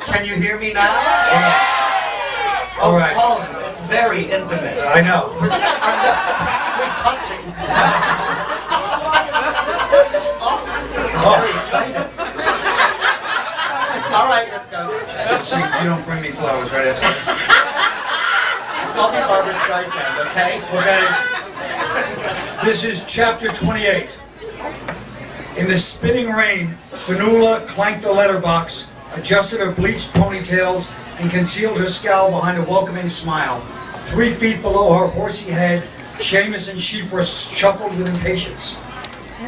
Can you hear me now? All right. Colin, it's very intimate. I know. Our lips are practically touching. I'm very excited. All right, let's go. See, you don't bring me flowers right after this. Call me Barbara Streisand, okay? Okay. This is chapter 28. In the spitting rain, Fionnuala clanked the letterbox, adjusted her bleached ponytails, and concealed her scowl behind a welcoming smile. 3 feet below her horsey head, Seamus and Sheepress chuckled with impatience.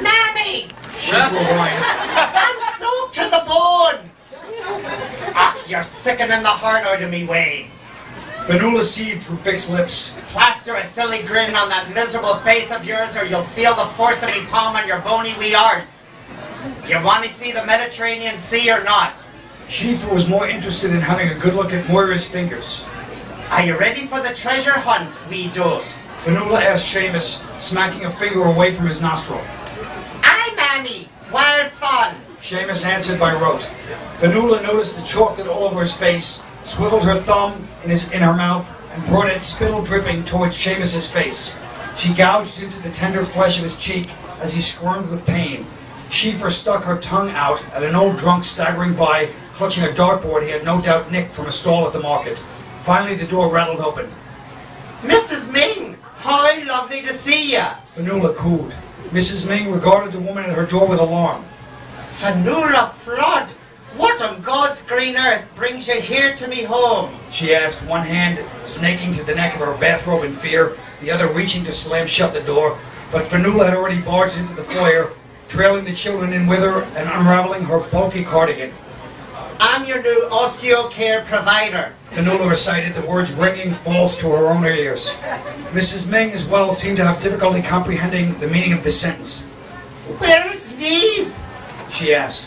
Mammy! Sheepress whined. I'm soaked to the bone! Ach, you're sickening the heart out of me, Wayne. Fionnuala seethed through fixed lips. Plaster a silly grin on that miserable face of yours or you'll feel the force of me palm on your bony wee arse. You want to see the Mediterranean Sea or not? Sheepress was more interested in having a good look at Moira's fingers. Are you ready for the treasure hunt, wee dote? Fionnuala asked Seamus, smacking a finger away from his nostril. Aye, Mammy! Wild fun! Seamus answered by rote. Fionnuala noticed the chocolate all over his face, swiveled her thumb in her mouth, and brought it spittle dripping towards Seamus's face. She gouged into the tender flesh of his cheek as he squirmed with pain. Sheeper stuck her tongue out at an old drunk staggering by, clutching a dartboard he had no doubt nicked from a stall at the market. Finally, the door rattled open. Mrs. Ming! How lovely to see ya! Fionnuala cooed. Mrs. Ming regarded the woman at her door with alarm. Fionnuala Flood! What on God's green earth brings you here to me home? She asked, one hand snaking to the neck of her bathrobe in fear, the other reaching to slam shut the door. But Fionnuala had already barged into the foyer, trailing the children in with her and unraveling her bulky cardigan. I'm your new osteocare provider. Fionnuala recited, the words ringing false to her own ears. Mrs. Ming, as well, seemed to have difficulty comprehending the meaning of the sentence. Where's Neve? She asked.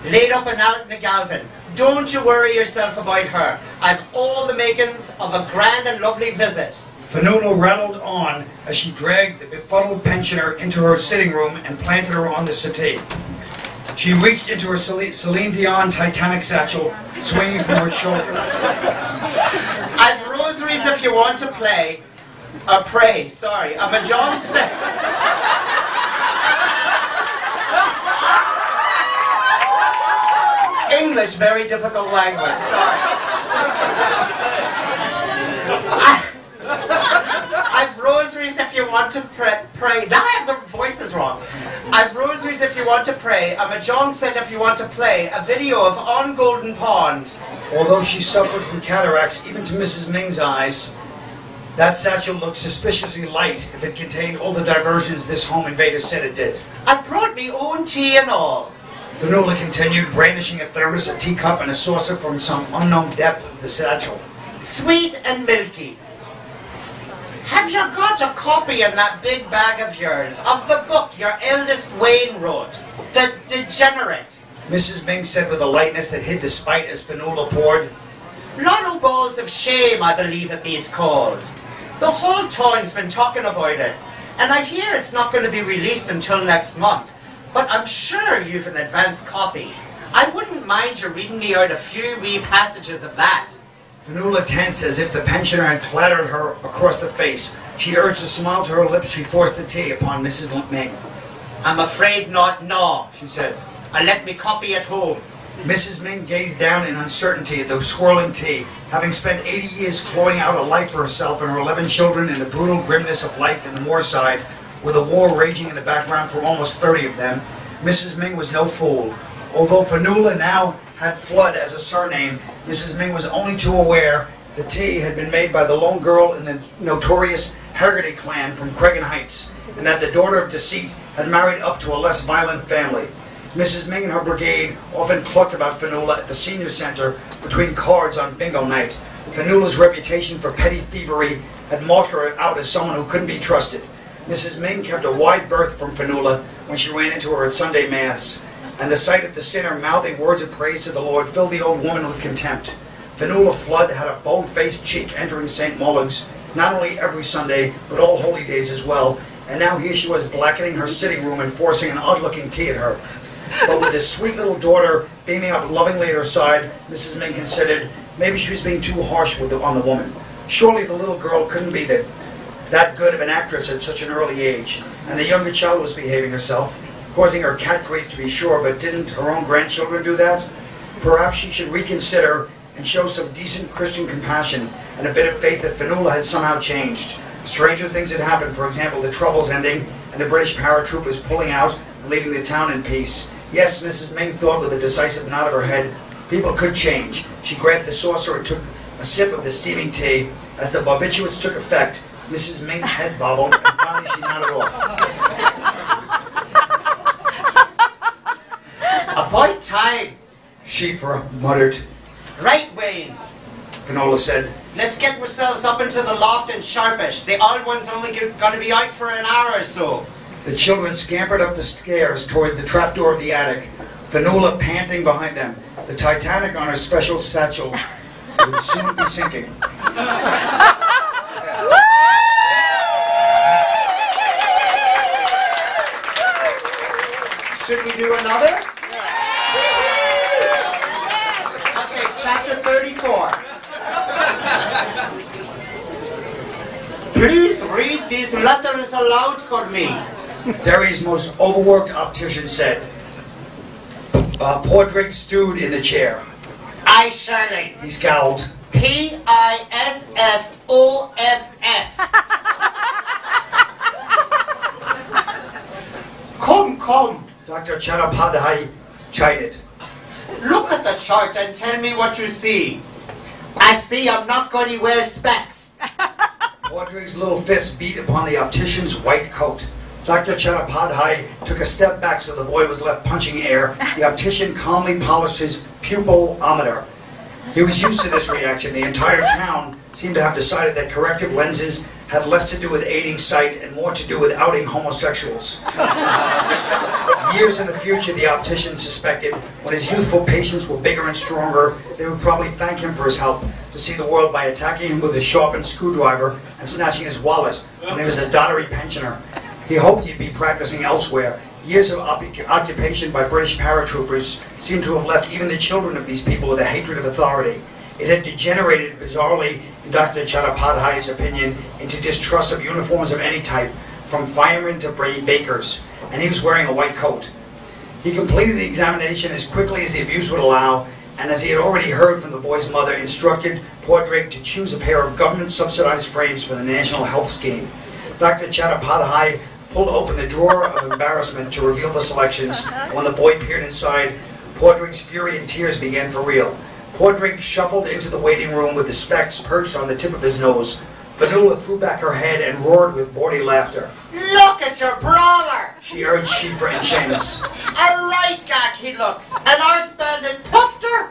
Laid up and out in the Galvin. Don't you worry yourself about her. I've all the makings of a grand and lovely visit. Fionnuala rattled on as she dragged the befuddled pensioner into her sitting room and planted her on the settee. She reached into her Celine Dion Titanic satchel, swinging from her shoulder. I've rosaries if you want to play. Pray, sorry. A mahjong set. English, very difficult language, sorry. I've rosaries if you want to pray. Now I have the voices wrong. I've rosaries if you want to pray, a mahjong set if you want to play, a video of On Golden Pond. Although she suffered from cataracts, even to Mrs. Ming's eyes, that satchel looked suspiciously light if it contained all the diversions this home invader said it did. I brought me own tea and all. Fionnuala continued, brandishing a thermos, a teacup, and a saucer from some unknown depth of the satchel. Sweet and milky. Have you got a copy in that big bag of yours of the book your eldest Wayne wrote, The Degenerate? Mrs. Ming said with a lightness that hid the spite as Fionnuala poured. Lotto Balls of Shame, I believe it is called. The whole town's been talking about it, and I hear it's not going to be released until next month. But I'm sure you've an advance copy. I wouldn't mind you reading me out a few wee passages of that. Fionnuala tensed as if the pensioner had clattered her across the face. She urged a smile to her lips. She forced the tea upon Mrs. Ming. I'm afraid not, no, She said. I left me copy at home. Mrs. Ming gazed down in uncertainty at the swirling tea. Having spent 80 years clawing out a life for herself and her 11 children in the brutal grimness of life in the moorside, with a war raging in the background for almost 30 of them, Mrs. Ming was no fool. Although Fionnuala now had Flood as a surname, Mrs. Ming was only too aware the tea had been made by the lone girl in the notorious Haggerty clan from Craigan Heights, and that the daughter of deceit had married up to a less violent family. Mrs. Ming and her brigade often clucked about Fionnuala at the senior center between cards on bingo night. Fionnuala's reputation for petty thievery had marked her out as someone who couldn't be trusted. Mrs. Ming kept a wide berth from Fionnuala when she ran into her at Sunday Mass, and the sight of the sinner mouthing words of praise to the Lord filled the old woman with contempt. Fionnuala Flood had a bold-faced cheek entering St. Mullins, not only every Sunday, but all holy days as well, and now here she was blackening her sitting room and forcing an odd-looking tea at her. But with his sweet little daughter beaming up lovingly at her side, Mrs. Ming considered maybe she was being too harsh on the woman. Surely the little girl couldn't be that good of an actress at such an early age, and the younger child was behaving herself, causing her cat grief to be sure, but didn't her own grandchildren do that? Perhaps she should reconsider and show some decent Christian compassion and a bit of faith that Fionnuala had somehow changed. Stranger things had happened, for example, the Troubles ending and the British paratroopers pulling out and leaving the town in peace. Yes, Mrs. Ming thought with a decisive nod of her head, people could change. She grabbed the saucer and took a sip of the steaming tea. As the barbiturates took effect, Mrs. Ming's head bobbled and finally she nodded off. About time. Schiffer muttered. Right, Waynes. Fionnuala said. Let's get ourselves up into the loft and sharpish. The old one's only going to be out for an hour or so. The children scampered up the stairs towards the trapdoor of the attic, Fionnuala panting behind them. The Titanic on her special satchel would soon be sinking. Should we do another? Okay, chapter 34. Please read these letters aloud for me. Derry's most overworked optician said. Podrick stewed in the chair. Aye, Shirley. He scowled. Pissoff. Come. Dr. Chattopadhyay chided. Look at the chart and tell me what you see. I see I'm not going to wear specs. Podrick's little fist beat upon the optician's white coat. Dr. Chattopadhyay took a step back so the boy was left punching air. The optician calmly polished his pupilometer. He was used to this reaction. The entire town seemed to have decided that corrective lenses had less to do with aiding sight and more to do with outing homosexuals. Years in the future, the optician suspected, when his youthful patients were bigger and stronger, they would probably thank him for his help to see the world by attacking him with a sharpened screwdriver and snatching his wallet when he was a dottery pensioner. He hoped he'd be practicing elsewhere. Years of occupation by British paratroopers seemed to have left even the children of these people with a hatred of authority. It had degenerated bizarrely, in Dr. Chattopadhyay's opinion, into distrust of uniforms of any type, from firemen to bakers, and he was wearing a white coat. He completed the examination as quickly as the abuse would allow, and as he had already heard from the boy's mother, instructed Podrick to choose a pair of government-subsidized frames for the National Health Scheme. Dr. Chattopadhyay pulled open the drawer of embarrassment to reveal the selections. When the boy peered inside, Podrick's fury and tears began for real. Podrick shuffled into the waiting room with the specs perched on the tip of his nose. Fionnuala threw back her head and roared with bawdy laughter. Look at your brawler! She urged Schiffer and Seamus. A right gag he looks, an arse bandit puffed her!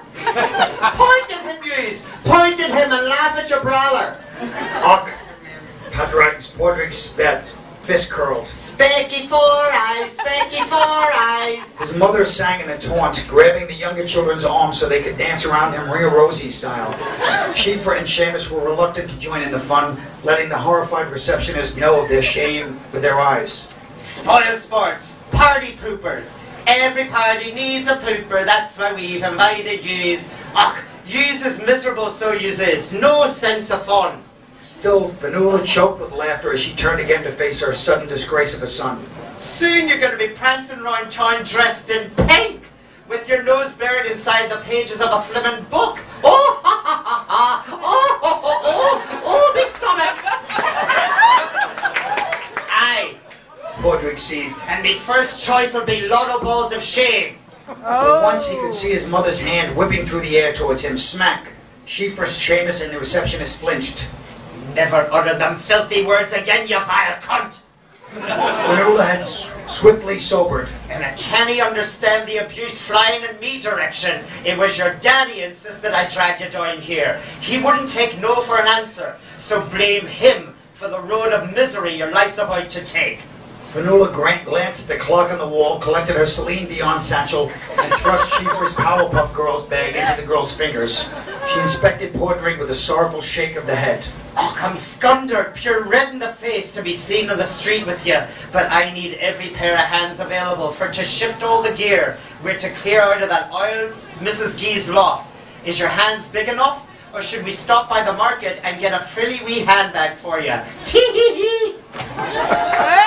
Point at him, yous! Point at him and laugh at your brawler! Och! Podrick's fist curled. Specky four eyes, specky four eyes! His mother sang in a taunt, grabbing the younger children's arms so they could dance around him Ria Rosie style. Schiffer and Seamus were reluctant to join in the fun, letting the horrified receptionist know of their shame with their eyes. Spoil sports, party poopers. Every party needs a pooper, that's why we've invited yous. Och, yous is miserable, so yous is. No sense of fun. Still, Fionnuala choked with laughter as she turned again to face her sudden disgrace of a son. Soon you're going to be prancing round town dressed in pink, with your nose buried inside the pages of a flimming book. Oh, ha, ha, ha, ha. Oh, me stomach. Aye. Podrick seethed. And me first choice will be lotto balls of shame. For once he could see his mother's hand whipping through the air towards him. Smack! Schiffer, Seamus, and the receptionist flinched. Never utter them filthy words again, you vile cunt! Fionnuala had swiftly sobered. And I can't understand the abuse flying in me direction. It was your daddy insisted I drag you down here. He wouldn't take no for an answer, so blame him for the road of misery your life's about to take. Fanula Grant glanced at the clock on the wall, collected her Celine Dion satchel, and thrust Cheaper's Powerpuff Girls bag into the girl's fingers. She inspected poor Drake with a sorrowful shake of the head. Oh, come scunder, pure red in the face to be seen on the street with you. But I need every pair of hands available for to shift all the gear. We're to clear out of that old Mrs. Gee's loft. Is your hands big enough? Or should we stop by the market and get a frilly wee handbag for you? Tee hee hee!